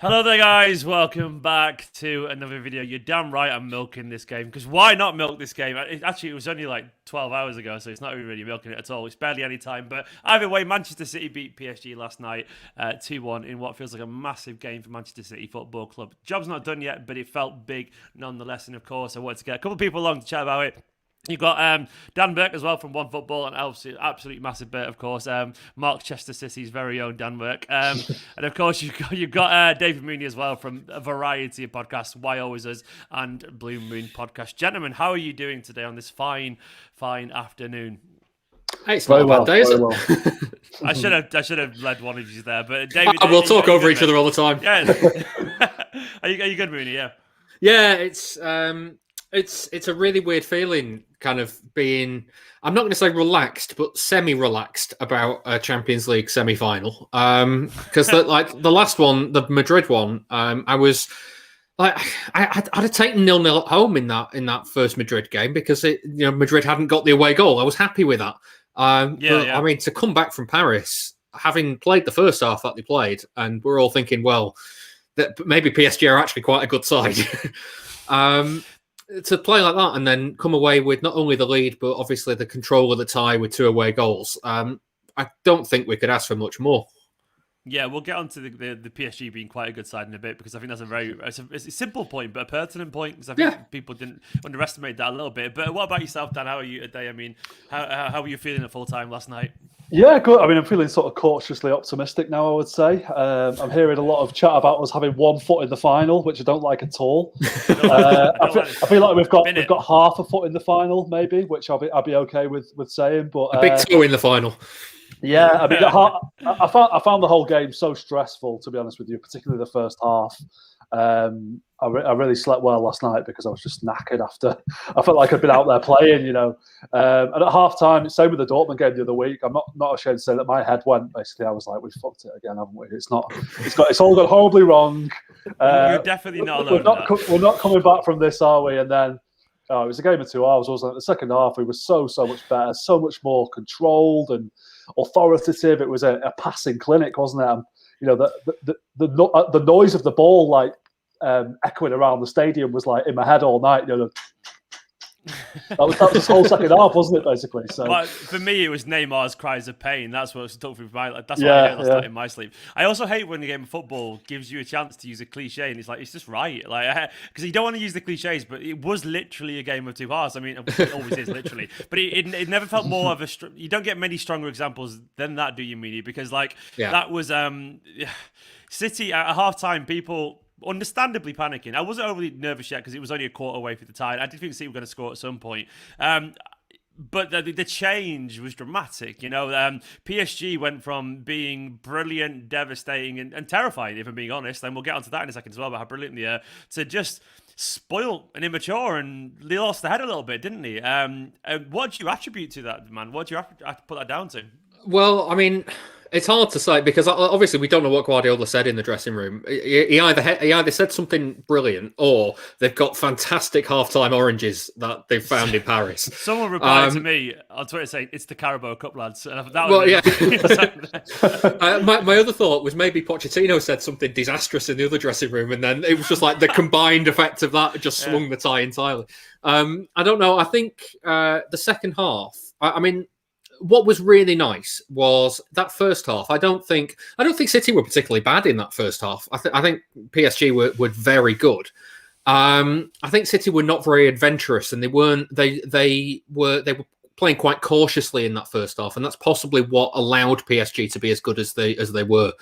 Hello there, guys. Welcome back to another video. You're damn right I'm milking this game, because why not milk this game? Actually, it was only like 12 hours ago, so it's not really milking it at all. It's barely any time. But either way, Manchester City beat PSG last night 2-1 in what feels like a massive game for Manchester City Football Club. Job's not done yet, but it felt big nonetheless. And of course, I wanted to get a couple of people along to chat about it. You've got Dan Burke as well from One Football, and absolute massive bit, of course. Mark Chester City's very own Dan Burke. And of course, you've got David Mooney as well from a variety of podcasts, Why Always Us and Blue Moon Podcast. Gentlemen, how are you doing today on this fine afternoon? Hey, it's not a bad day, is it? Well. I should have led one of you there, but David. We'll talk over each other all the time. Yeah. Are you good, Mooney? Yeah. Yeah, it's a really weird feeling, kind of being, I'm not going to say relaxed, but semi-relaxed about a Champions League semi-final. Because the last one, the Madrid one, I was like, I'd have taken 0-0 at home in that first Madrid game because Madrid hadn't got the away goal. I was happy with that. I mean, to come back from Paris, having played the first half that they played, and we're all thinking, well, that maybe PSG are actually quite a good side. To play like that and then come away with not only the lead, but obviously the control of the tie with 2 away goals, I don't think we could ask for much more. Yeah, we'll get on to the PSG being quite a good side in a bit, because I think that's it's a simple point, but a pertinent point, because I think people didn't underestimate that a little bit. But what about yourself, Dan? How are you today? I mean, how were you feeling at full time last night? Yeah, good. I mean, I'm feeling sort of cautiously optimistic now, I would say. I'm hearing a lot of chat about us having 1 foot in the final, which I don't like at all. I feel like we've got half a foot in the final, maybe, which I'll be okay with saying. But a big toe in the final. Yeah, I mean, I found the whole game so stressful, to be honest with you, particularly the first half. I really slept well last night because I was just knackered after. I felt like I'd been out there playing, And at half time, same with the Dortmund game the other week. I'm not ashamed to say that my head went. Basically, I was like, "We fucked it again, haven't we? It's all gone horribly wrong." You're definitely not alone. We're not coming back from this, are we? And then it was a game of 2 hours, wasn't it? The second half, we were so much better, so much more controlled and authoritative. It was a passing clinic, wasn't it? The noise of the ball, like echoing around the stadium, was like in my head all night. That was this whole second half, wasn't it? Basically. So, but for me, it was Neymar's cries of pain. That's what stuck through my. That's why I hate last night in my sleep. I also hate when the game of football gives you a chance to use a cliche, and it's just right, because you don't want to use the cliches, but it was literally a game of 2 halves. I mean, it always is literally, but it never felt more of a. You don't get many stronger examples than that, do you, Meanie? Because that was City at halftime. People understandably panicking. I wasn't overly nervous yet because it was only a quarter away for the tie. I did think City were going to score at some point. But the change was dramatic. PSG went from being brilliant, devastating, and terrifying, if I'm being honest, and we'll get onto that in a second as well, about how brilliant they are, to just spoiled and immature, and they lost their head a little bit, didn't they? What do you attribute to that, man? What do you have to put that down to? Well, I mean, it's hard to say because obviously we don't know what Guardiola said in the dressing room. He either said something brilliant or they've got fantastic halftime oranges that they've found in Paris. Someone replied to me on Twitter saying it's the Carabao Cup, lads. And my other thought was maybe Pochettino said something disastrous in the other dressing room, and then it was just like the combined effect of that just swung the tie entirely. I don't know. I think the second half. I mean, what was really nice was that first half. I don't think City were particularly bad in that first half. I think PSG were very good. I think City were not very adventurous, and they were playing quite cautiously in that first half, and that's possibly what allowed PSG to be as good as they were.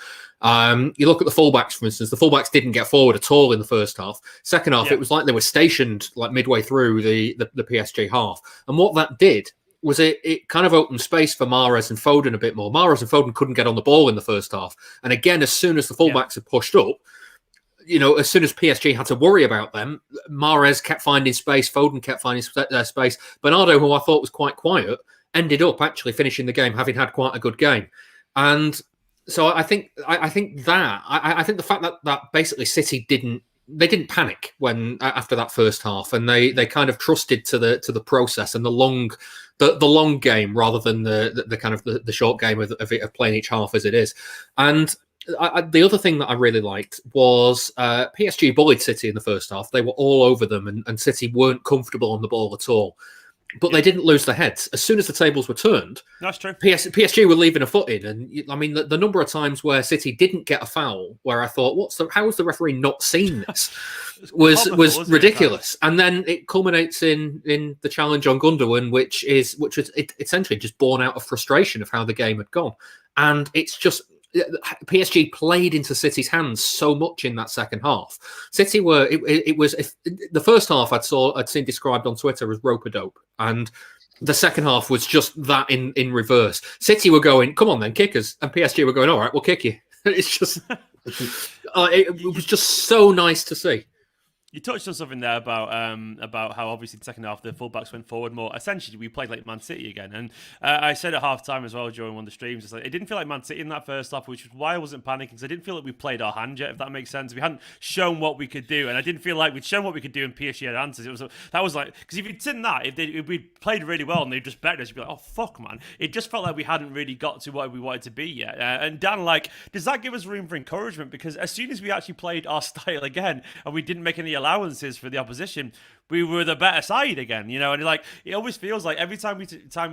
You look at the fullbacks, for instance. The fullbacks didn't get forward at all in the first half. Second half, It was like they were stationed like midway through the PSG half, and what that did was it kind of opened space for Mahrez and Foden a bit more. Mahrez and Foden couldn't get on the ball in the first half. And again, as soon as the fullbacks had pushed up, as soon as PSG had to worry about them, Mahrez kept finding space, Foden kept finding space. Bernardo, who I thought was quite quiet, ended up actually finishing the game, having had quite a good game. And so I think the fact that basically City didn't panic after that first half, and they kind of trusted to the process and the long game rather than the kind of the short game of playing each half as it is. And the other thing that I really liked was PSG bullied City in the first half. They were all over them, and City weren't comfortable on the ball at all. But they didn't lose their heads. As soon as the tables were turned, that's true. PSG were leaving a foot in, and I mean the number of times where City didn't get a foul, where I thought, how has the referee not seen this? was ridiculous. And then it culminates in the challenge on Gundogan, which was essentially just born out of frustration of how the game had gone, and it's just. PSG played into City's hands so much in that second half. City were the first half I'd seen described on Twitter as rope-a-dope, and the second half was just that in reverse. City were going, "Come on then, kick us," and PSG were going, "All right, we'll kick you." It's just it was just so nice to see. You touched on something there about how obviously the second half the fullbacks went forward more. Essentially, we played like Man City again, and I said at half time as well during one of the streams, it's like, it didn't feel like Man City in that first half, which is why I wasn't panicking, because I didn't feel like we played our hand yet, if that makes sense. We hadn't shown what we could do, and I didn't feel like we'd shown what we could do, and PSG had answers. That was like, because if you'd seen that, if we'd played really well and they just betted us, you'd be like, oh fuck, man. It just felt like we hadn't really got to what we wanted to be yet. And Dan, like, does that give us room for encouragement? Because as soon as we actually played our style again, and we didn't make any allowances for the opposition, we were the better side again, and like it always feels like every time we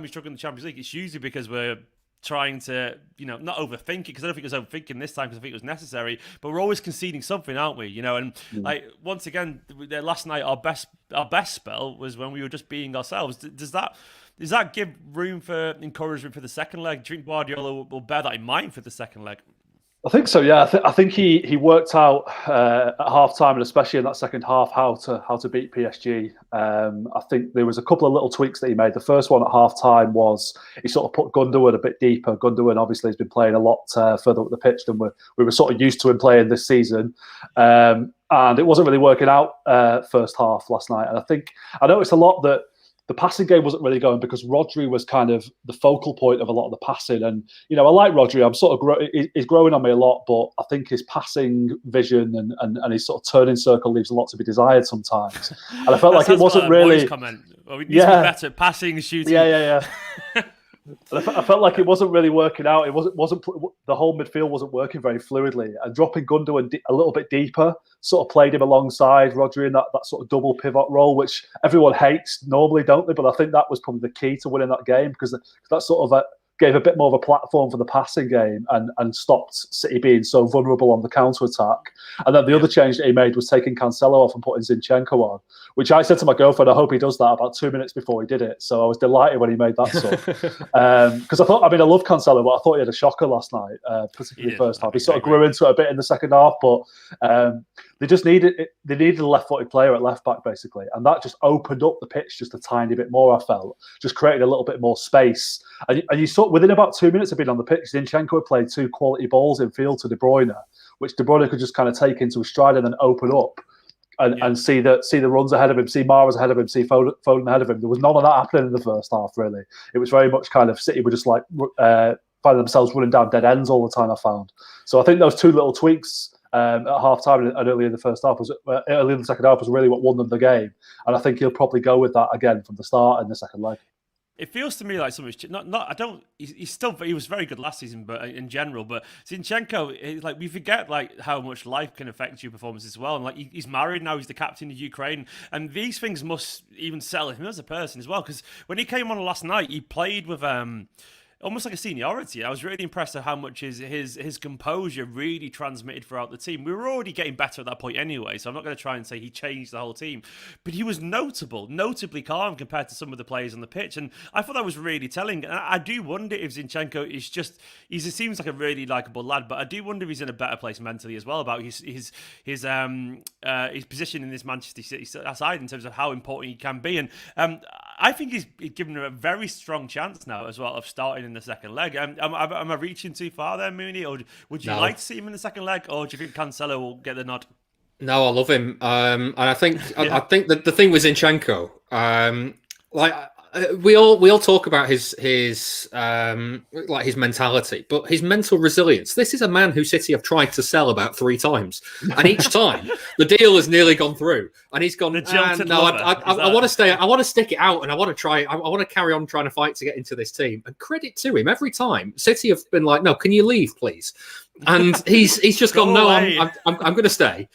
struggle in the Champions League, it's usually because we're trying to, not overthink it, because I don't think it was overthinking this time, because I think it was necessary, but we're always conceding something, aren't we? And like once again, last night our best spell was when we were just being ourselves. Does that give room for encouragement for the second leg? Do you think Guardiola will bear that in mind for the second leg? I think so. Yeah, I think he worked out at half time, and especially in that second half, how to beat PSG. I think there was a couple of little tweaks that he made. The first one at half time was he sort of put Gundogan a bit deeper. Gundogan obviously has been playing a lot further up the pitch than we were sort of used to him playing this season, and it wasn't really working out first half last night. And I noticed a lot that the passing game wasn't really going, because Rodri was kind of the focal point of a lot of the passing. And, I like Rodri. I'm sort of he's growing on me a lot, but I think his passing vision and his sort of turning circle leaves a lot to be desired sometimes. And I felt like it wasn't really... Well, we need to be better at passing, shooting. Yeah. And I felt like it wasn't really working out. It wasn't the whole midfield wasn't working very fluidly. And dropping Gundogan a little bit deeper sort of played him alongside Rodri in that sort of double pivot role, which everyone hates normally, don't they? But I think that was probably the key to winning that game, because that sort of gave a bit more of a platform for the passing game and stopped City being so vulnerable on the counter-attack. And then the other change that he made was taking Cancelo off and putting Zinchenko on, which I said to my girlfriend, I hope he does that, about 2 minutes before he did it. So I was delighted when he made that sub. Because I love Cancelo, but I thought he had a shocker last night, particularly first half. He sort of grew into it a bit in the second half, but they just needed a left-footed player at left-back, basically. And that just opened up the pitch just a tiny bit more, I felt. Just created a little bit more space. And you saw, within about 2 minutes of being on the pitch, Zinchenko had played 2 quality balls in field to De Bruyne, which De Bruyne could just kind of take into his stride and then open up and see the runs ahead of him, see Mahrez ahead of him, see Foden ahead of him. There was none of that happening in the first half, really. It was very much kind of City were just like finding themselves running down dead ends all the time, I found. So I think those 2 little tweaks at half time and early in the first half early in the second half was really what won them the game. And I think he'll probably go with that again from the start in the second leg. It feels to me like something's he was very good last season, but in general. But Zinchenko, like, we forget like how much life can affect your performance as well. And like he's married now, he's the captain of Ukraine, and these things must even settle him as a person as well. Because when he came on last night, he played with almost like a seniority. I was really impressed at how much his composure really transmitted throughout the team. We were already getting better at that point anyway, so I'm not going to try and say he changed the whole team. But he was notably calm compared to some of the players on the pitch, and I thought that was really telling. And I do wonder if Zinchenko he seems like a really likeable lad, but I do wonder if he's in a better place mentally as well about his position in this Manchester City side in terms of how important he can be. And I think he's given him a very strong chance now as well of starting in the second leg. Am I reaching too far there, Mooney? Or would you like to see him in the second leg? Or do you think Cancelo will get the nod? No, I love him. And I think that the thing with Zinchenko, we all talk about his like his mentality, but his mental resilience. This is a man who City have tried to sell about 3 times, and each time the deal has nearly gone through, and he's gone. No, I want to stay. I want to stick it out, and I want to try. I want to carry on trying to fight to get into this team. And credit to him, every time City have been like, "No, can you leave, please?" And he's just gone. No, I'm going to stay,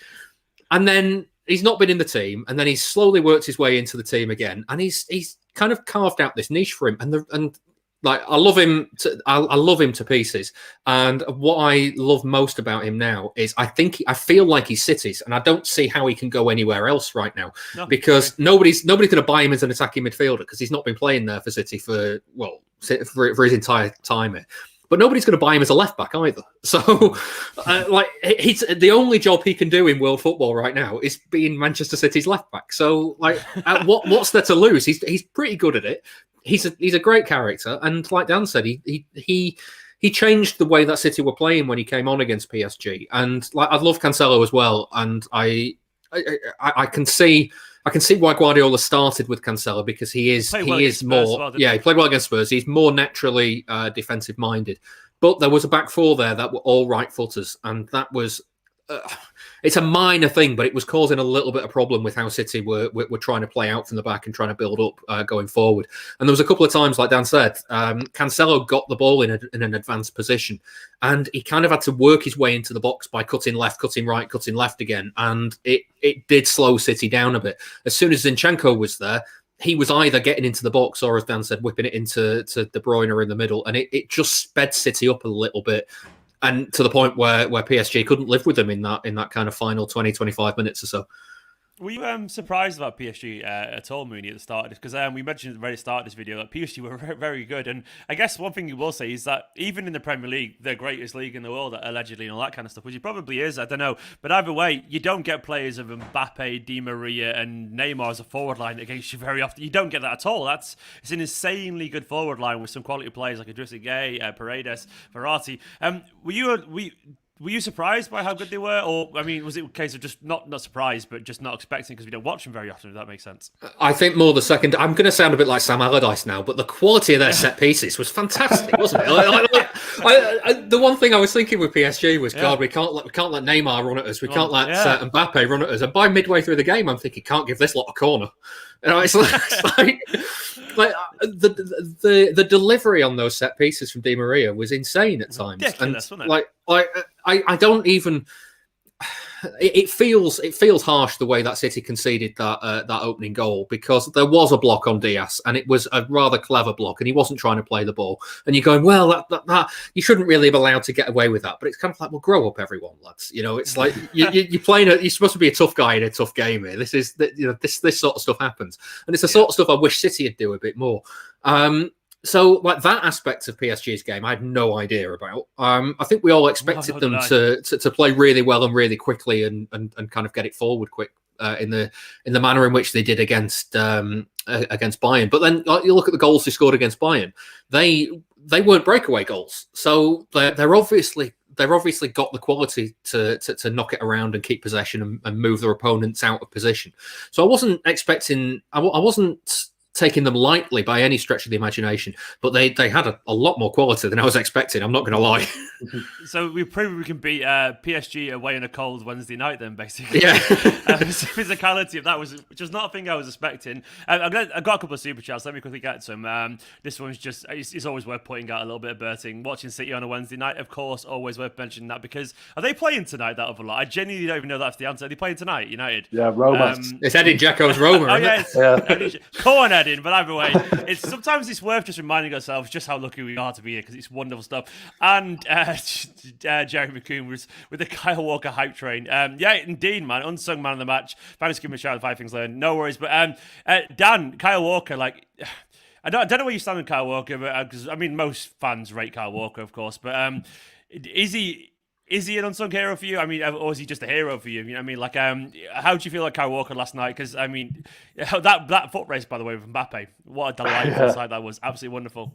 and then. He's not been in the team, and then he's slowly worked his way into the team again, and he's kind of carved out this niche for him. And like I love him to pieces. And what I love most about him now is I feel like he's City's, and I don't see how he can go anywhere else right now because nobody's going to buy him as an attacking midfielder because he's not been playing there for City for his entire time here. But nobody's going to buy him as a left back either. So, he's the only job he can do in world football right now is being Manchester City's left back. So, what's there to lose? He's pretty good at it. He's a great character, and like Dan said, he changed the way that City were playing when he came on against PSG. And I love Cancelo as well, and I can see why Guardiola started with Cancelo because he is more. He played well against Spurs. He's more naturally defensive minded. But there was a back four there that were all right footers, and that was. It's a minor thing, but it was causing a little bit of problem with how City were trying to play out from the back and trying to build up going forward. And there was a couple of times, like Dan said, Cancelo got the ball in an advanced position, and he kind of had to work his way into the box by cutting left, cutting right, cutting left again, and it did slow City down a bit. As soon as Zinchenko was there, he was either getting into the box or, as Dan said, whipping it into De Bruyne in the middle, and it just sped City up a little bit. And to the point where PSG couldn't live with them in that kind of final 20, 25 minutes or so. Were you surprised about PSG at all, Mooney, at the start? Because we mentioned at the very start of this video that PSG were very, very good. And I guess one thing you will say is that even in the Premier League, the greatest league in the world, allegedly, and all that kind of stuff, which it probably is, I don't know. But either way, you don't get players of Mbappe, Di Maria, and Neymar as a forward line against you very often. You don't get that at all. It's an insanely good forward line with some quality players like Idrissa Gueye, Paredes, Verratti. Were you surprised by how good they were? Or, I mean, was it a case of just not surprised, but just not expecting because we don't watch them very often, if that makes sense? I think more the second. I'm going to sound a bit like Sam Allardyce now, but the quality of their set pieces was fantastic, wasn't it? The one thing I was thinking with PSG was, God, we can't let Neymar run at us. We can't let Mbappe run at us. And by midway through the game, I'm thinking, can't give this lot a corner. You know, it's like the delivery on those set pieces from Di Maria was insane at times. Ridiculous, wasn't it? I don't even. It feels harsh the way that City conceded that opening goal because there was a block on Diaz and it was a rather clever block and he wasn't trying to play the ball and you're going, well, that you shouldn't really be allowed to get away with that, but it's kind of like, well, grow up, everyone, lads. You know, it's like you're playing. You're supposed to be a tough guy in a tough game here. This sort of stuff happens, and it's the sort of stuff I wish City would do a bit more. So, like that aspect of PSG's game, I had no idea about. I think we all expected them to play really well and really quickly and kind of get it forward quick in the manner in which they did against Bayern. But then you look at the goals they scored against Bayern; they weren't breakaway goals, so they're obviously got the quality to knock it around and keep possession and move their opponents out of position. So I wasn't expecting. I wasn't taking them lightly by any stretch of the imagination, but they had a lot more quality than I was expecting. I'm not going to lie. So we proved we can beat PSG away on a cold Wednesday night then, basically. Yeah. Physicality of that which was not a thing I was expecting. I've got a couple of super chats. Let me quickly get to them. This one's just, it's always worth putting out a little bit of Berting. Watching City on a Wednesday night, of course, always worth mentioning that because are they playing tonight, that other lot? I genuinely don't even know that's the answer. Are they playing tonight, United? Yeah, Roma. It's Edin Dzeko's Roma, isn't it? Go on, Edin. But either way, sometimes it's worth just reminding ourselves just how lucky we are to be here because it's wonderful stuff. And Jerry McCoon was with the Kyle Walker hype train. Yeah, indeed, man. Unsung man of the match. Thanks for giving me a shout out 5 things learned. No worries. But Dan, Kyle Walker, like, I don't know where you stand on Kyle Walker, because I mean, most fans rate Kyle Walker, of course. But is he an unsung hero for you? I mean, or is he just a hero for you? You know what I mean? Like, how do you feel like Kyle Walker last night? Because, I mean, that foot race, by the way, with Mbappe, what a delightful sight that was. Absolutely wonderful.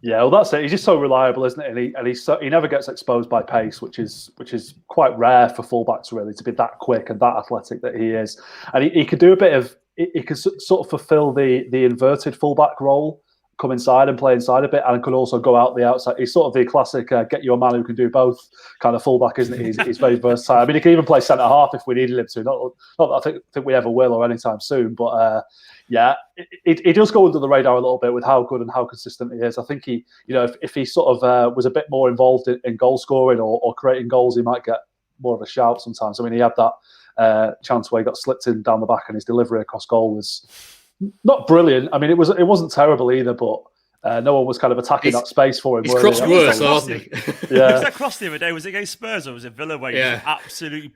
Yeah, well, that's it. He's just so reliable, isn't it? And he never gets exposed by pace, which is quite rare for fullbacks, really, to be that quick and that athletic that he is. And he could do a bit of he can sort of fulfill the inverted fullback role, come inside and play inside a bit, and could also go out the outside. He's sort of the classic get you a man who can do both kind of fullback, isn't he? He's very versatile. I mean, he can even play centre half if we needed him to. Not that I think we ever will or anytime soon, but yeah, he does go under the radar a little bit with how good and how consistent he is. I think he, if he sort of was a bit more involved in goal scoring or creating goals, he might get more of a shout sometimes. I mean, he had that chance where he got slipped in down the back, and his delivery across goal was not brilliant. I mean, it wasn't terrible either, but no one was kind of attacking that space for him. He's crossed worse, hasn't he? Yeah. Was that cross the other day? Was it against Spurs or was it Villa? Where he just absolutely,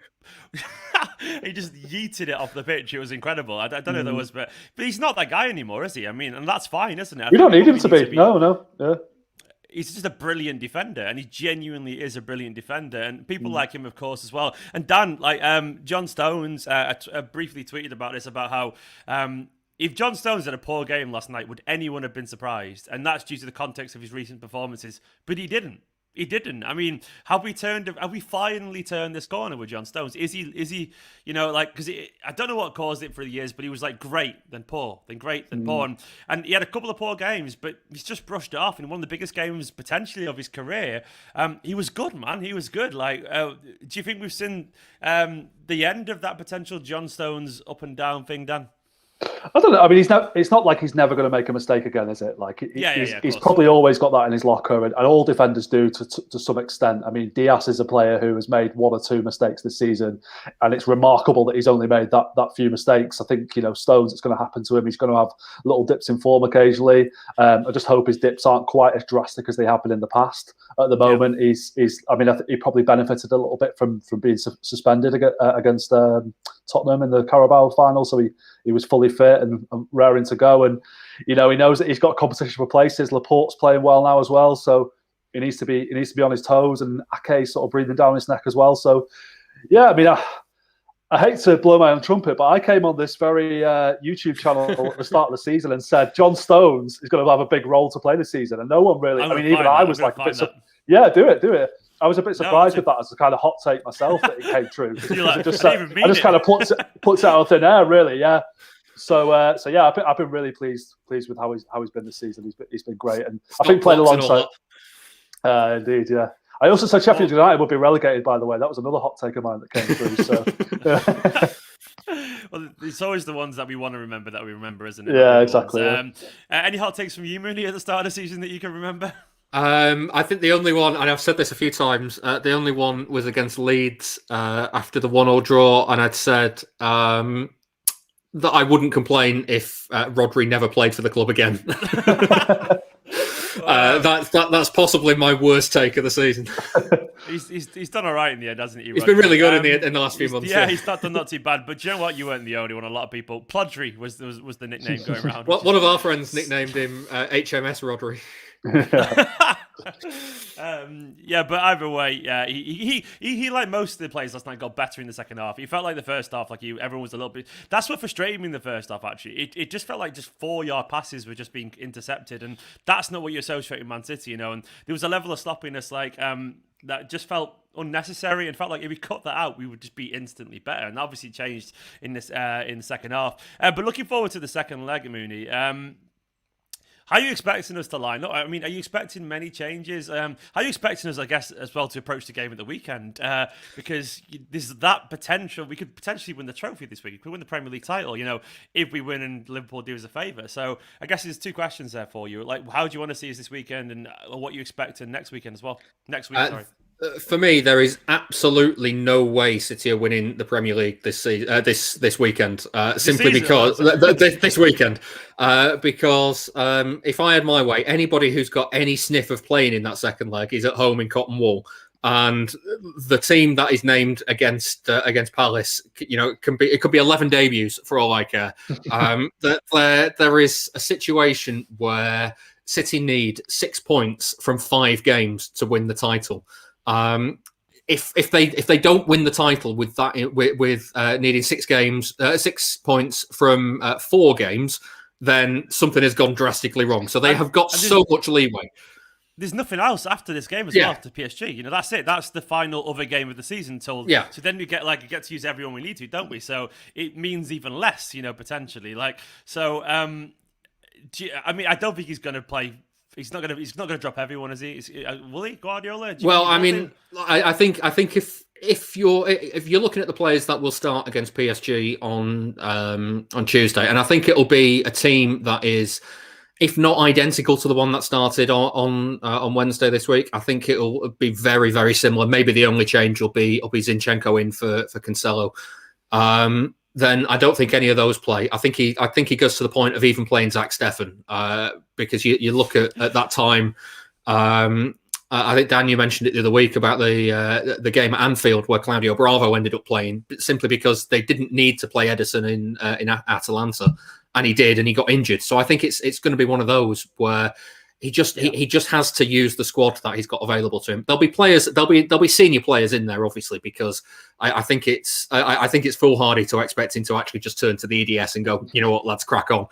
he just yeeted it off the pitch. It was incredible. I don't know if there was, but he's not that guy anymore, is he? I mean, and that's fine, isn't it? We don't need him to be. No. Yeah. He's just a brilliant defender, and he genuinely is a brilliant defender, and people like him, of course, as well. And Dan, like John Stones, briefly tweeted about this, about how if John Stones had a poor game last night, would anyone have been surprised? And that's due to the context of his recent performances. But he didn't. He didn't. I mean, have we finally turned this corner with John Stones? Is he? Because I don't know what caused it for the years, but he was like great, then poor, then great, then poor, and he had a couple of poor games, but he's just brushed it off in one of the biggest games potentially of his career. He was good, man. He was good. Like, do you think we've seen the end of that potential John Stones up and down thing, Dan? I don't know. I mean, it's not like he's never going to make a mistake again, is it? Like, he's probably always got that in his locker, and all defenders do to some extent. I mean, Diaz is a player who has made one or two mistakes this season, and it's remarkable that he's only made that few mistakes. I think, Stones, it's going to happen to him. He's going to have little dips in form occasionally. I just hope his dips aren't quite as drastic as they have been in the past. At the moment, he's. I mean, I think he probably benefited a little bit from being suspended against Tottenham in the Carabao final, so he was fully fit and raring to go, and he knows that he's got competition for places. Laporte's playing well now as well, so he needs to be on his toes, and Ake's sort of breathing down his neck as well. So yeah, I mean, I hate to blow my own trumpet, but I came on this very YouTube channel at the start of the season and said John Stones is going to have a big role to play this season, and no one really. I mean, even I was like a bit. Yeah, do it. I was a bit surprised with that as a kind of hot take myself that it came true. I just kind of puts it out of thin air, really. Yeah. So yeah, I've been really pleased with how he's been this season. He's been great, and I think playing alongside. Indeed, yeah. I also said Sheffield United would be relegated. By the way, that was another hot take of mine that came through. So. Well, it's always the ones that we want to remember that we remember, isn't it? Yeah, exactly. Any hot takes from you, Mooney, at the start of the season that you can remember? I think the only one, and I've said this a few times, the only one was against Leeds after the 1-1 draw, and I'd said that I wouldn't complain if Rodri never played for the club again. That's possibly my worst take of the season. He's done all right in the end, hasn't he? He's been really good in the last few months. Yeah, he's done not too bad. But do you know what? You weren't the only one. A lot of people. Plodry was the nickname going around. Well, one of our friends nicknamed him HMS Rodri. Yeah, but either way, yeah, he like most of the players last night got better in the second half. He felt like the first half, like everyone was a little bit. That's what frustrated me in the first half. Actually, it just felt like just 4-yard passes were just being intercepted, and that's not what you associate with Man City, And there was a level of sloppiness that just felt unnecessary, and felt like if we cut that out, we would just be instantly better. And obviously changed in the second half. But looking forward to the second leg, Mooney. How are you expecting us to line up? I mean, are you expecting many changes? How are you expecting us, I guess, as well to approach the game at the weekend? Because there's that potential. We could potentially win the trophy this week. We could win the Premier League title, if we win and Liverpool do us a favour. So I guess there's two questions there for you. Like, how do you want to see us this weekend, and what you expect next weekend as well? Next week, sorry. For me, there is absolutely no way City are winning the Premier League this weekend. Simply because this weekend, because if I had my way, anybody who's got any sniff of playing in that second leg is at home in Cotton Wool, and the team that is named against Palace, it could be 11 debuts for all I care. There is a situation where City need 6 points from 5 games to win the title. If they don't win the title with needing 6 points from 4 games, then something has gone drastically wrong. So they have got so much leeway. there's nothing else after this game as well to PSG. You know, that's it. That's the final other game of the season. So then we get to use everyone we need to, don't we? So it means even less, you know, potentially. Like, so, I mean, I don't think he's going to play. He's not going to drop everyone, is he? Will he, Guardiola? Well, I mean, I think if you're looking at the players that will start against PSG on Tuesday, and I think it'll be a team that is, if not identical to the one that started on Wednesday this week, I think it'll be very, very similar. Maybe the only change will be Zinchenko in for Cancelo. Then I don't think any of those play. I think he goes to the point of even playing Zach Steffen, because you look at that time. I think Dan, you mentioned it the other week about the game at Anfield where Claudio Bravo ended up playing simply because they didn't need to play Ederson in Atalanta. And he did, and he got injured. So I think it's going to be one of those where he just has to use the squad that he's got available to him. There'll be players, there'll be senior players in there, obviously, because I think it's foolhardy to expect him to actually just turn to the EDS and go, you know what, lads, crack on.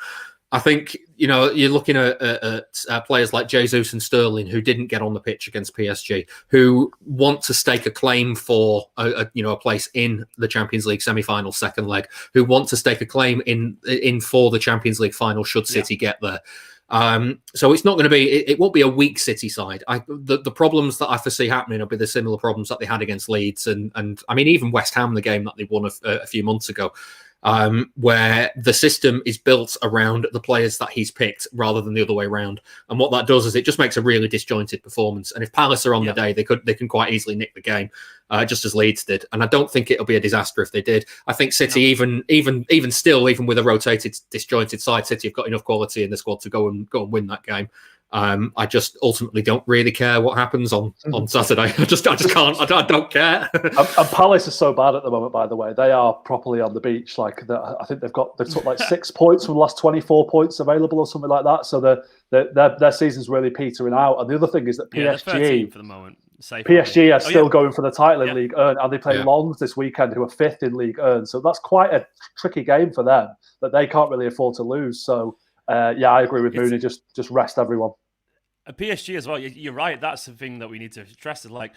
I think, you know, you're looking at players like Jesus and Sterling who didn't get on the pitch against PSG, who want to stake a claim for a place in the Champions League semi-final second leg, who want to stake a claim in for the Champions League final should City get there. So it's not going to be, it won't be a weak City side. The problems that I foresee happening will be the similar problems that they had against Leeds and I mean even West Ham, the game that they won a few months ago. Where the system is built around the players that he's picked rather than the other way around. And what that does is it just makes a really disjointed perforance. And if Palace are on the day, they can quite easily nick the game, just as Leeds did. And I don't think it'll be a disaster if they did. I think City, even still, even with a rotated, disjointed side, City have got enough quality in the squad to go and win that game. I just ultimately don't really care what happens on Saturday. I just can't. I don't care. and Palace is so bad at the moment. By the way, they are properly on the beach. Like I think they've took like 6 points from the last 24 points available or something like that. So their season's really petering out. And the other thing is that PSG for the moment. PSG are still going for the title in League 1, and they play Lens this weekend, who are 5th in League 1. So that's quite a tricky game for them that they can't really afford to lose. So I agree with Mooney. Just rest everyone. PSG as well. You're right. That's the thing that we need to stress. Is like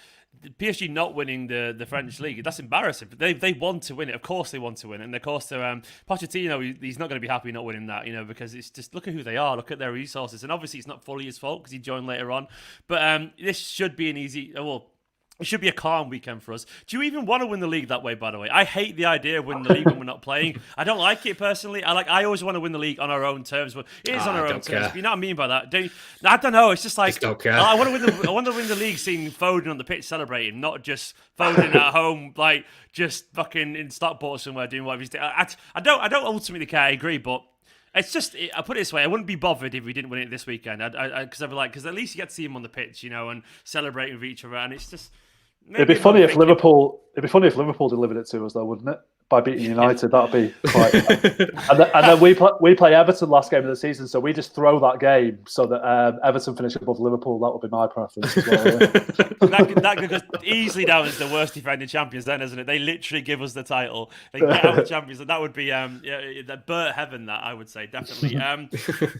PSG not winning the French league. That's embarrassing. They want to win it. Of course they want to win it. And of course Pochettino, he's not going to be happy not winning that. You know, because it's just look at who they are. Look at their resources. And obviously it's not fully his fault because he joined later on. But this should be an easy. It should be a calm weekend for us. Do you even want to win the league that way, by the way? I hate the idea of winning the league when we're not playing. I don't like it personally. I always want to win the league on our own terms. But it is on our own terms. But you know what I mean by that? I don't know. It's just like, don't care. I want to win the league seeing Foden on the pitch celebrating, not just Foden at home, like just fucking in Stockport somewhere doing whatever he's doing. I don't ultimately care, I agree, but it's just, I put it this way, I wouldn't be bothered if we didn't win it this weekend. Because I'd be like, because at least you get to see him on the pitch, you know, and celebrating with each other. And it's just... It'd be funny if Liverpool delivered it to us, though, wouldn't it? By beating United, that'd be quite. and then we play Everton last game of the season, so we just throw that game so that Everton finish above Liverpool. That would be my preference as well. Yeah. that could go easily down as the worst defending champions, then, isn't it? They literally give us the title. They get out the champions, and that would be Burt heaven. That I would say definitely.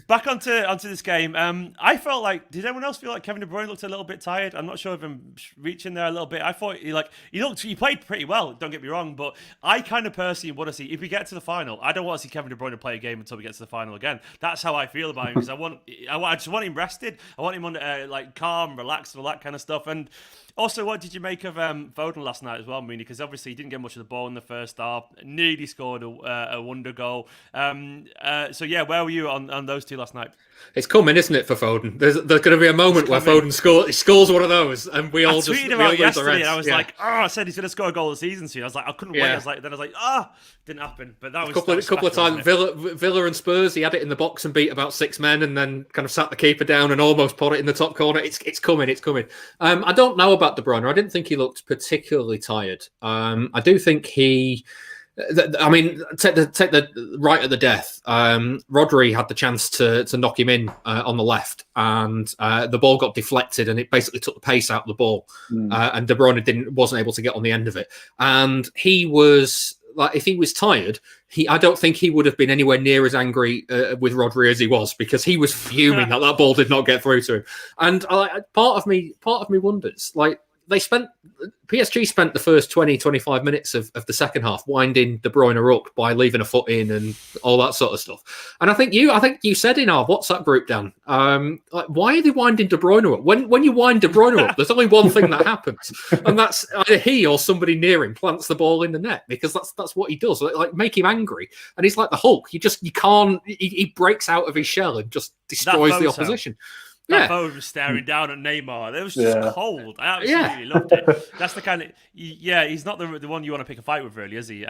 Back onto this game. I felt like, did anyone else feel like Kevin De Bruyne looked a little bit tired? I'm not sure if I'm reaching there a little bit. I thought he played pretty well. Don't get me wrong, but I kind of personally want to see, if we get to the final, I don't want to see Kevin De Bruyne play a game until we get to the final again. That's how I feel about him, because I just want him rested. I want him on calm, relaxed, and all that kind of stuff. And also, what did you make of Foden last night as well, Mooney? Because obviously he didn't get much of the ball in the first half. Nearly scored a wonder goal. So yeah, where were you on those two last night? It's coming, isn't it, for Foden? There's going to be a moment where Foden scores one of those, and we all just... I tweeted about it yesterday, and I was like, I said he's going to score a goal this season soon. I was like, I couldn't wait. I was like, didn't happen. But that was a couple of times. Villa and Spurs, he had it in the box and beat about 6 men, and then kind of sat the keeper down and almost put it in the top corner. It's coming. I don't know about De Bruyne. I didn't think he looked particularly tired. I do think he... I mean, take the right at the death. Rodri had the chance to knock him in on the left, and the ball got deflected, and it basically took the pace out of the ball. And De Bruyne wasn't able to get on the end of it. And he was like, if he was tired, I don't think he would have been anywhere near as angry with Rodri as he was, because he was fuming that ball did not get through to him. And part of me wonders, like, PSG spent the first 20, 25 minutes of the second half winding De Bruyne up by leaving a foot in and all that sort of stuff. And I think you said in our WhatsApp group, Dan, like, why are they winding De Bruyne up? When you wind De Bruyne up, there's only one thing that happens, and that's either he or somebody near him plants the ball in the net, because that's what he does. Like, make him angry, and he's like the Hulk. You can't. He breaks out of his shell and just destroys the opposition. That photo was staring down at Neymar. It was just cold. I absolutely loved it. That's the kind of... he's not the one you want to pick a fight with, really, is he?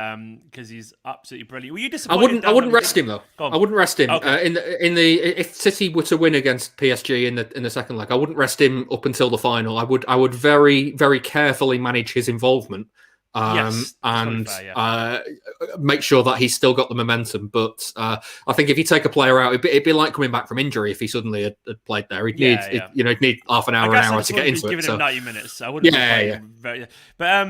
Because he's absolutely brilliant. Were you disappointed? I wouldn't rest him, though. I wouldn't rest him. Okay. If City were to win against PSG in the second leg, I wouldn't rest him up until the final. I would very, very carefully manage his involvement. Make sure that he's still got the momentum. But I think if you take a player out, it'd be like coming back from injury if he suddenly had played there. He'd need half an hour to get into it. Giving him 90 minutes. I wouldn't. But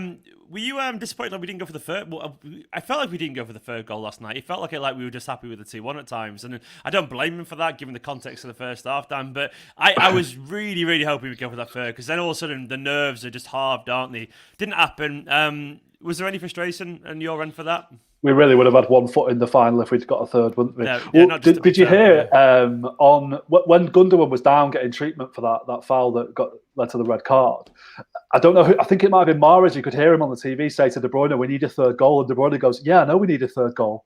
were you disappointed that we didn't go for the third? Well, I felt like we didn't go for the third goal last night. It felt like we were just happy with the 2-1 at times, and I don't blame him for that, given the context of the first half, Dan. But I was really, really hoping we'd go for that third, because then all of a sudden the nerves are just halved, aren't they? Didn't happen. Was there any frustration on your end for that? We really would have had one foot in the final if we'd got a third, wouldn't we? Did you hear on when Gundogan was down getting treatment for that foul that led to the red card? I don't know who. I think it might have been Mahrez. You could hear him on the TV say to De Bruyne, "We need a third goal," and De Bruyne goes, "Yeah, I know we need a third goal."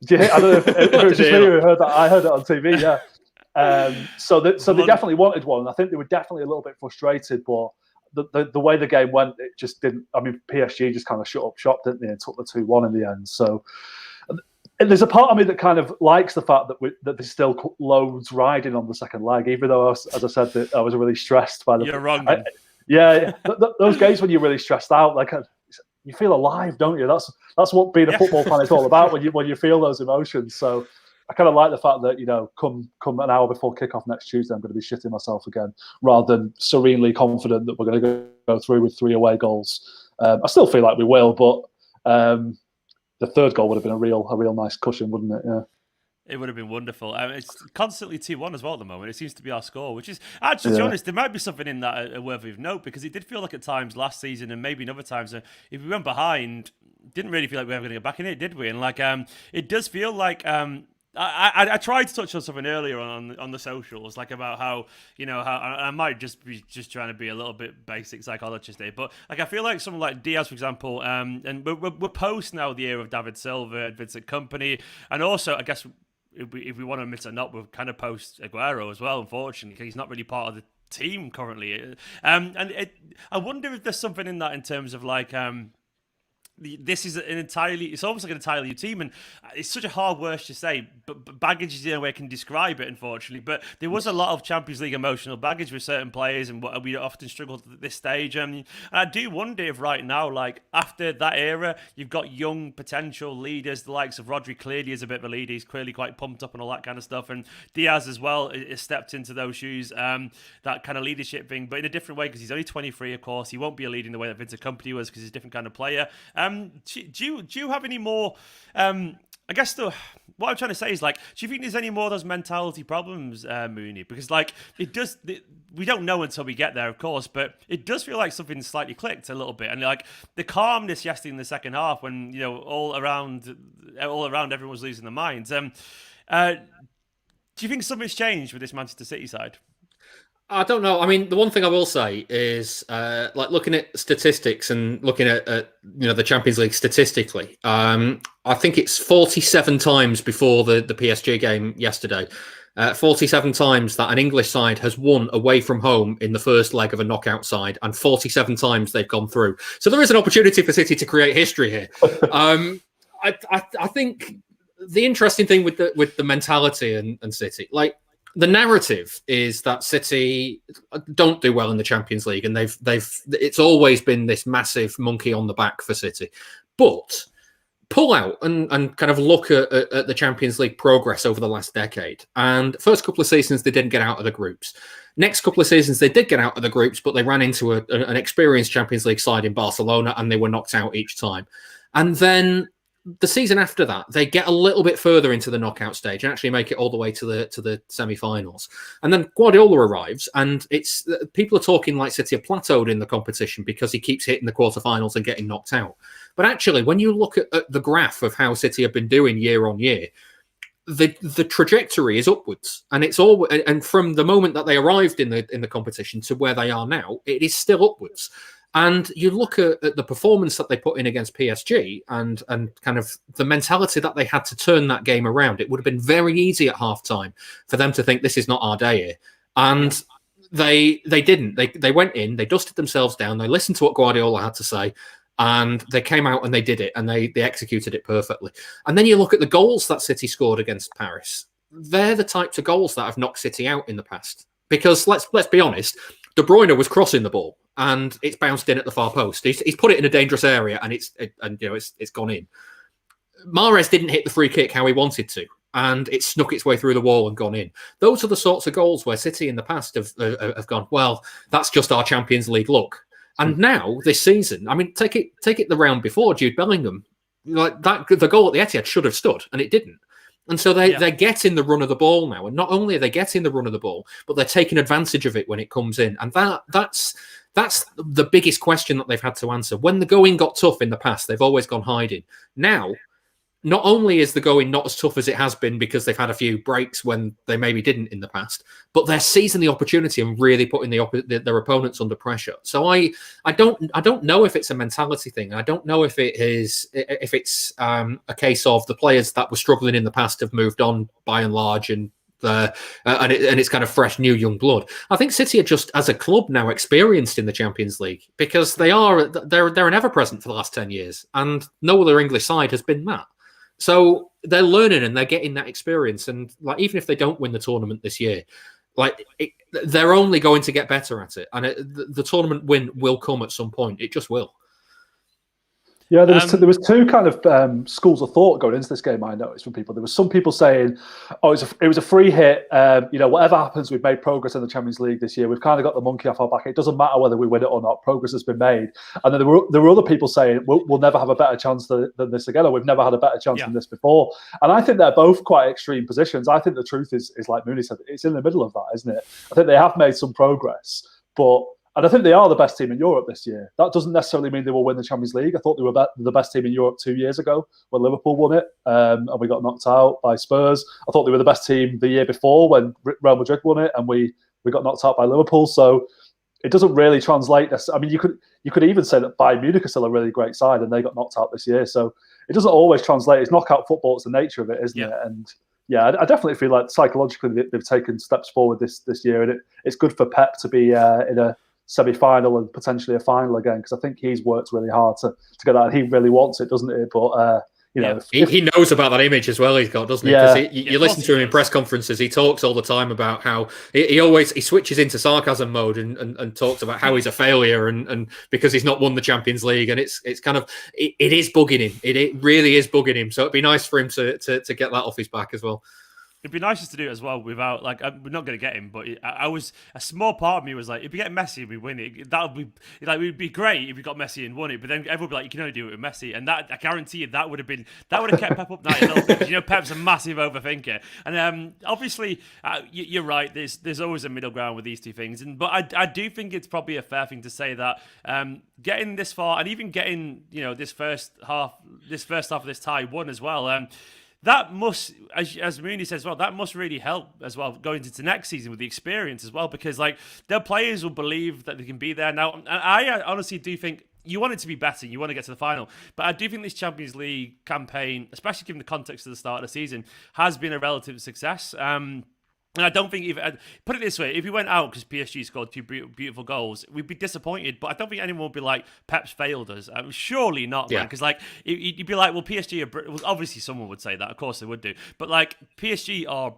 Did you hear? I don't know if it was just me who heard that. I heard it on TV. Yeah. So they definitely wanted one. I think they were definitely a little bit frustrated, but the way the game went, it just didn't. I mean, PSG just kind of shut up shop, didn't they, and took the 2-1 in the end. So and there's a part of me that kind of likes the fact that there's still loads riding on the second leg, even though, as I said, that I was really stressed by the. You're wrong. Those games when you're really stressed out, like you feel alive, don't you? That's what being a football fan is all about, when you feel those emotions. So I kind of like the fact that, come an hour before kickoff next Tuesday, I'm going to be shitting myself again, rather than serenely confident that we're going to go through with 3 away goals. I still feel like we will, but the third goal would have been a real nice cushion, wouldn't it? Yeah. It would have been wonderful. It's constantly 2-1 as well at the moment. It seems to be our score, which is, actually, to be honest, there might be something in that worthy of note, because it did feel like at times last season, and maybe in other times, if we went behind, didn't really feel like we were going to get back in it, did we? And it does feel like... I tried to touch on something earlier on the socials, like about how how I might just be trying to be a little bit basic psychologist here, but I feel like someone like Diaz, for example, and we're post now the era of David Silva and Vincent Kompany, and also I guess if we want to admit it or not, we're kind of post Aguero as well. Unfortunately, because he's not really part of the team currently, I wonder if there's something in that in terms of this is it's almost like an entirely new team, and it's such a hard word to say, but baggage is the only way I can describe it, unfortunately. But there was a lot of Champions League emotional baggage with certain players, and we often struggled at this stage. And I do wonder if right now, after that era, you've got young potential leaders, the likes of Rodri clearly is a bit of a leader. He's clearly quite pumped up and all that kind of stuff. And Diaz as well has stepped into those shoes, that kind of leadership thing, but in a different way, because he's only 23, of course. He won't be a leader in the way that Vincent Kompany was, because he's a different kind of player. Do you have any more? I guess what I'm trying to say is, do you think there's any more of those mentality problems, Mooney? Because it does. We don't know until we get there, of course, but it does feel like something slightly clicked a little bit, and the calmness yesterday in the second half, when all around everyone was losing their minds. Do you think something's changed with this Manchester City side? I don't know. I mean, the one thing I will say is, looking at statistics and looking at the Champions League statistically, I think it's 47 times before the PSG game yesterday, 47 times that an English side has won away from home in the first leg of a knockout side, and 47 times they've gone through. So there is an opportunity for City to create history here. I think the interesting thing with the mentality and City, the narrative is that City don't do well in the Champions League, and it's always been this massive monkey on the back for City. But pull out and kind of look at the Champions League progress over the last decade. And first couple of seasons, they didn't get out of the groups. Next couple of seasons, they did get out of the groups, but they ran into an experienced Champions League side in Barcelona, and they were knocked out each time. And then the season after that, they get a little bit further into the knockout stage and actually make it all the way to the semi-finals. And then Guardiola arrives, and it's people are talking like City are plateaued in the competition because he keeps hitting the quarterfinals and getting knocked out. But actually, when you look at the graph of how City have been doing year on year, the trajectory is upwards, and it's all. And from the moment that they arrived in the competition to where they are now, it is still upwards. And you look at the performance that they put in against PSG and kind of the mentality that they had to turn that game around. It would have been very easy at halftime for them to think this is not our day here. And they didn't. They went in, they dusted themselves down, they listened to what Guardiola had to say, and they came out and they did it, and they executed it perfectly. And then you look at the goals that City scored against Paris. They're the types of goals that have knocked City out in the past. Because let's be honest, De Bruyne was crossing the ball, and it's bounced in at the far post. He's put it in a dangerous area, and it's gone in. Mahrez didn't hit the free kick how he wanted to, and it snuck its way through the wall and gone in. Those are the sorts of goals where City in the past have gone, well, that's just our Champions League luck. And now this season, I mean, take it the round before, Jude Bellingham, like that, the goal at the Etihad should have stood, and it didn't. And so they're getting the run of the ball now. And not only are they getting the run of the ball, but they're taking advantage of it when it comes in. And that's the biggest question that they've had to answer. When the going got tough in the past, they've always gone hiding. Now, not only is the going not as tough as it has been because they've had a few breaks when they maybe didn't in the past, but they're seizing the opportunity and really putting their opponents under pressure. So I don't know if it's a mentality thing. I don't know if it's a case of the players that were struggling in the past have moved on by and large, and it's kind of fresh, new young blood. I think City are just as a club now experienced in the Champions League because they're an ever present for the last 10 years, and no other English side has been that. So they're learning and they're getting that experience. And like, even if they don't win the tournament this year, they're only going to get better at it. And the tournament win will come at some point. It just will. Yeah, there was two kind of schools of thought going into this game. I noticed from people. There was some people saying, "Oh, it was a free hit. Whatever happens, we've made progress in the Champions League this year. We've kind of got the monkey off our back. It doesn't matter whether we win it or not. Progress has been made." And then there were other people saying, "We'll never have a better chance than this again, or we've never had a better chance than this before." And I think they're both quite extreme positions. I think the truth is like Mooney said, it's in the middle of that, isn't it? I think they have made some progress, and I think they are the best team in Europe this year. That doesn't necessarily mean they will win the Champions League. I thought they were the best team in Europe 2 years ago when Liverpool won it, and we got knocked out by Spurs. I thought they were the best team the year before when Real Madrid won it, and we got knocked out by Liverpool. So it doesn't really translate. I mean, you could even say that Bayern Munich are still a really great side, and they got knocked out this year. So it doesn't always translate. It's knockout football. It's the nature of it, isn't it? And yeah, I definitely feel like psychologically they've taken steps forward this year, and it's good for Pep to be in a semi-final and potentially a final again, because I think he's worked really hard to get that, and he really wants it, doesn't he? But he knows about that image as well. He's got, doesn't he? Yeah. You listen to him in press conferences. He talks all the time about how he switches into sarcasm mode and talks about how he's a failure and because he's not won the Champions League, and it's kind of it is bugging him. It really is bugging him. So it'd be nice for him to get that off his back as well. It'd be nice just to do it as well without, we're not going to get him, but a small part of me was like, if we get Messi and we win it, that would be, it would be great if we got Messi and won it, but then everyone would be like, you can only do it with Messi, and that, I guarantee you, that would have kept Pep up night a little bit. Pep's a massive overthinker, and obviously, you're right, there's always a middle ground with these two things, but I do think it's probably a fair thing to say that getting this far, and even getting, this first half of this tie won as well, that must, as Mooney says as well, that must really help as well going into next season with the experience as well, because their players will believe that they can be there. Now, I honestly do think you want it to be better, you want to get to the final, but I do think this Champions League campaign, especially given the context of the start of the season, has been a relative success. And I don't think, put it this way, if we went out because PSG scored two beautiful goals, we'd be disappointed, but I don't think anyone would be like, Pep's failed us. Surely not, man. Because you'd be like, well, PSG are, obviously someone would say that, of course they would do, but PSG are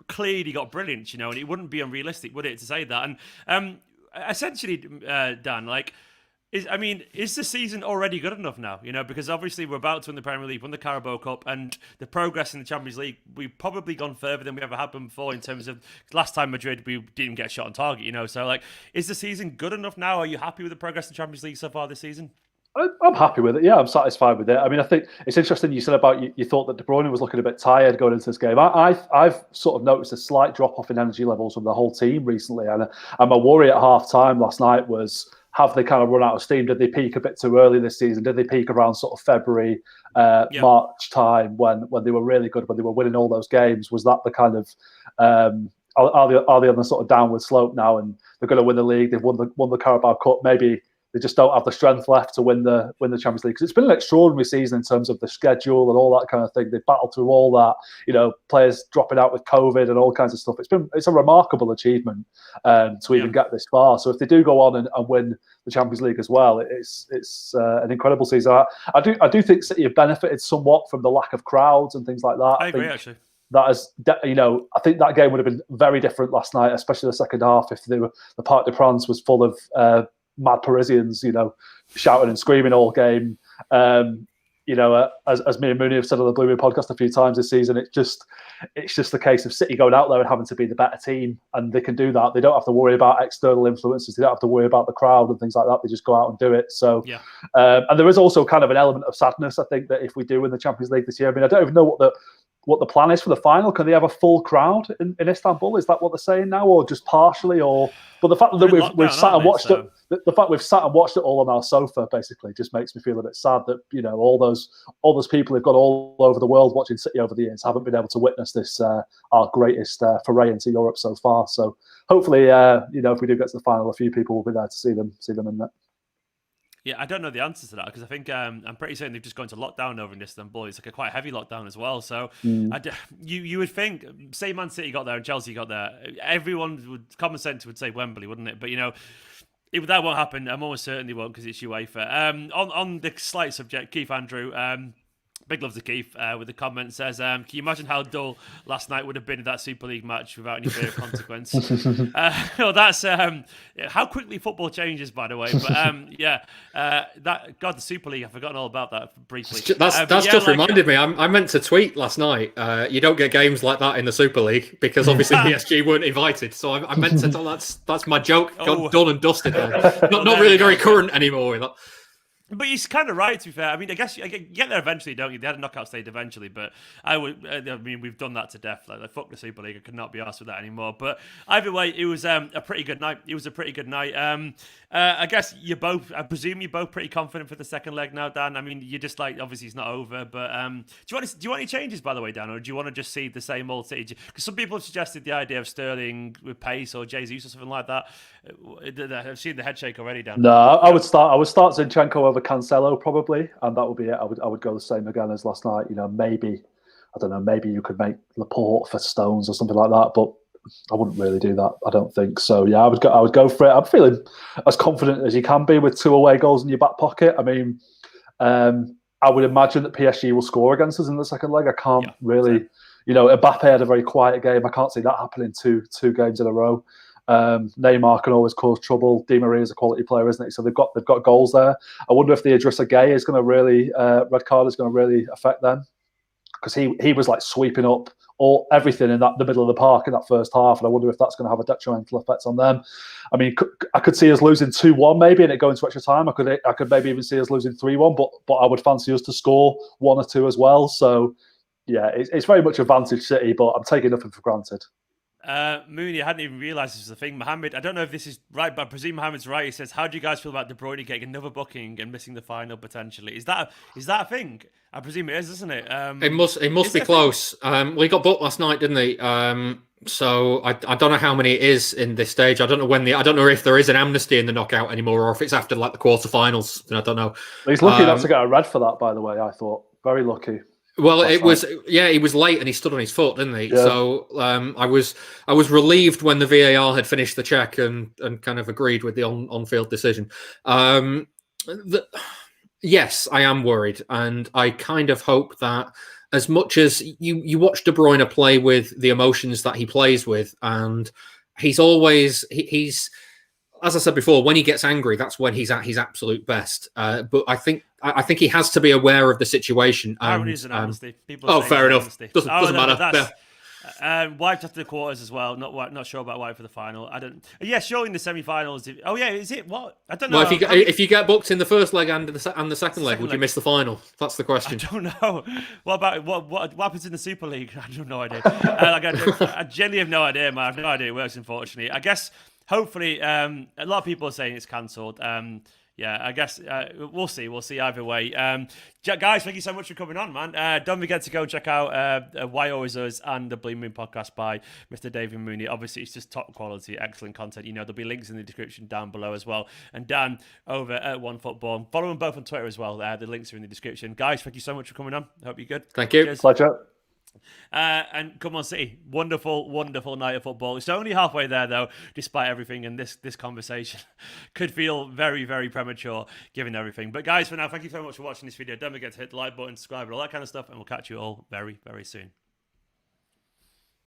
clearly got brilliance, and it wouldn't be unrealistic, would it, to say that? And essentially, Dan, is the season already good enough now? Because obviously we're about to win the Premier League, won the Carabao Cup, and the progress in the Champions League, we've probably gone further than we ever have before in terms of last time Madrid, we didn't get a shot on target, So, is the season good enough now? Are you happy with the progress in the Champions League so far this season? I'm happy with it. Yeah, I'm satisfied with it. I mean, I think it's interesting you said about you thought that De Bruyne was looking a bit tired going into this game. I've sort of noticed a slight drop off in energy levels from the whole team recently, and my worry at half time last night was, have they kind of run out of steam? Did they peak a bit too early this season? Did they peak around sort of February, March time when they were really good, when they were winning all those games? Was that the kind of are they on the sort of downward slope now, and they're going to win the league? They've won the Carabao Cup. Maybe they just don't have the strength left to win the Champions League, because it's been an extraordinary season in terms of the schedule and all that kind of thing. They've battled through all that, players dropping out with COVID and all kinds of stuff. It's a remarkable achievement to even get this far. So if they do go on and win the Champions League as well, it's an incredible season. I do think City have benefited somewhat from the lack of crowds and things like that. I agree, actually. That is, I think that game would have been very different last night, especially the second half, if the Parc des Princes was full of mad Parisians, shouting and screaming all game. As me and Mooney have said on the Blue Moon podcast a few times this season, it's just a case of City going out there and having to be the better team, and they can do that. They don't have to worry about external influences. They don't have to worry about the crowd and things like that. They just go out and do it. So, and there is also kind of an element of sadness, I think, that if we do win the Champions League this year, I mean, I don't even know what the plan is for the final. Can they have a full crowd in Istanbul? Is that what they're saying now, or just partially? But the fact that we've sat and watched it, the fact we've sat and watched it all on our sofa, basically, just makes me feel a bit sad that all those people who've gone all over the world watching City over the years haven't been able to witness this our greatest foray into Europe so far. So hopefully, if we do get to the final, a few people will be there to see them in that. Yeah, I don't know the answer to that, because I think I'm pretty certain they've just gone to lockdown over in Istanbul. It's like a quite heavy lockdown as well. So you would think, say Man City got there and Chelsea got there, common sense would say Wembley, wouldn't it? But that won't happen. I'm almost certain they won't, because it's UEFA. On the slight subject, Keith Andrew. Big love to Keith with the comment, says, can you imagine how dull last night would have been in that Super League match without any further consequence? That's how quickly football changes, by the way. But the Super League, I've forgotten all about that briefly. That's reminded me. I meant to tweet last night. You don't get games like that in the Super League, because obviously PSG weren't invited. So I meant to tell that's my joke. Done and dusted now. Not really very current anymore. But he's kind of right, to be fair. I mean, I guess you get there eventually, don't you? They had a knockout stage eventually, but we've done that to death. Like fuck the Super League. I could not be arsed with that anymore. But either way, it was a pretty good night. It was a pretty good night. I guess I presume you're both pretty confident for the second leg now, Dan. I mean, you're just like, obviously it's not over, but do you want any changes, by the way, Dan, or do you want to just see the same old City? Because some people have suggested the idea of Sterling with pace or Jesus or something like that. I've seen the head shake already, Dan. No, I would start Zinchenko over Cancelo probably, and that would be it. I would go the same again as last night. Maybe you could make Laporte for Stones or something like that, but I wouldn't really do that. I don't think so. Yeah, I would go for it. I'm feeling as confident as you can be with 2 away goals in your back pocket. I mean, I would imagine that PSG will score against us in the second leg. I can't really, Mbappe had a very quiet game. I can't see that happening two games in a row. Neymar can always cause trouble. Di Maria is a quality player, isn't he? So they've got goals there. I wonder if the Idrissa Gueye is going to really red card is going to really affect them, because he was like sweeping up everything in the middle of the park in that first half, and I wonder if that's going to have a detrimental effect on them. I mean, I could see us losing 2-1 maybe, and it going to extra time. I could maybe even see us losing 3-1, but I would fancy us to score 1 or 2 as well. So yeah, it's very much advantage City, but I'm taking nothing for granted. Mooney, I hadn't even realised this was a thing. Mohammed, I don't know if this is right, but I presume Mohammed's right. He says, how do you guys feel about De Bruyne getting another booking and missing the final potentially? Is that a thing? I presume it is, isn't it? It must be close. We got booked last night, didn't he? So I don't know how many it is in this stage. I don't know I don't know if there is an amnesty in the knockout anymore, or if it's after like the quarterfinals. I don't know. He's lucky not to get a red for that, by the way. I thought very lucky. Well, he was late and he stood on his foot, didn't he? Yeah. So I was relieved when the VAR had finished the check and kind of agreed with the on-field decision. Yes, I am worried, and I kind of hope that as much as you watch De Bruyne play with the emotions that he plays with, and he's as I said before, when he gets angry, that's when he's at his absolute best. But I think he has to be aware of the situation. Irony is an honesty. Fair enough. Doesn't matter. Wiped after the quarters as well. Not sure about wipe for the final. I don't. Yeah, sure in the semi-finals. Oh yeah, is it what? I don't know. Well, if you get booked in the first leg and the second leg, would you miss the final? That's the question. I don't know. What about what happens in the Super League? I have no idea. I genuinely have no idea, man. I have no idea it works. Unfortunately, I guess hopefully a lot of people are saying it's cancelled. Yeah, I guess we'll see. We'll see either way. Guys, thank you so much for coming on, man. Don't forget to go check out Why Always Us and the Blue Moon podcast by Mr. David Mooney. Obviously, it's just top quality, excellent content. You know, there'll be links in the description down below as well. And Dan over at OneFootball. Follow them both on Twitter as well. The links are in the description. Guys, thank you so much for coming on. Hope you're good. Thank you. Cheers. Pleasure. And come on, City. Wonderful, wonderful night of football. It's only halfway there, though, despite everything. And this conversation could feel very, very premature, given everything. But guys, for now, thank you so much for watching this video. Don't forget to hit the like button, subscribe, and all that kind of stuff. And we'll catch you all very, very soon.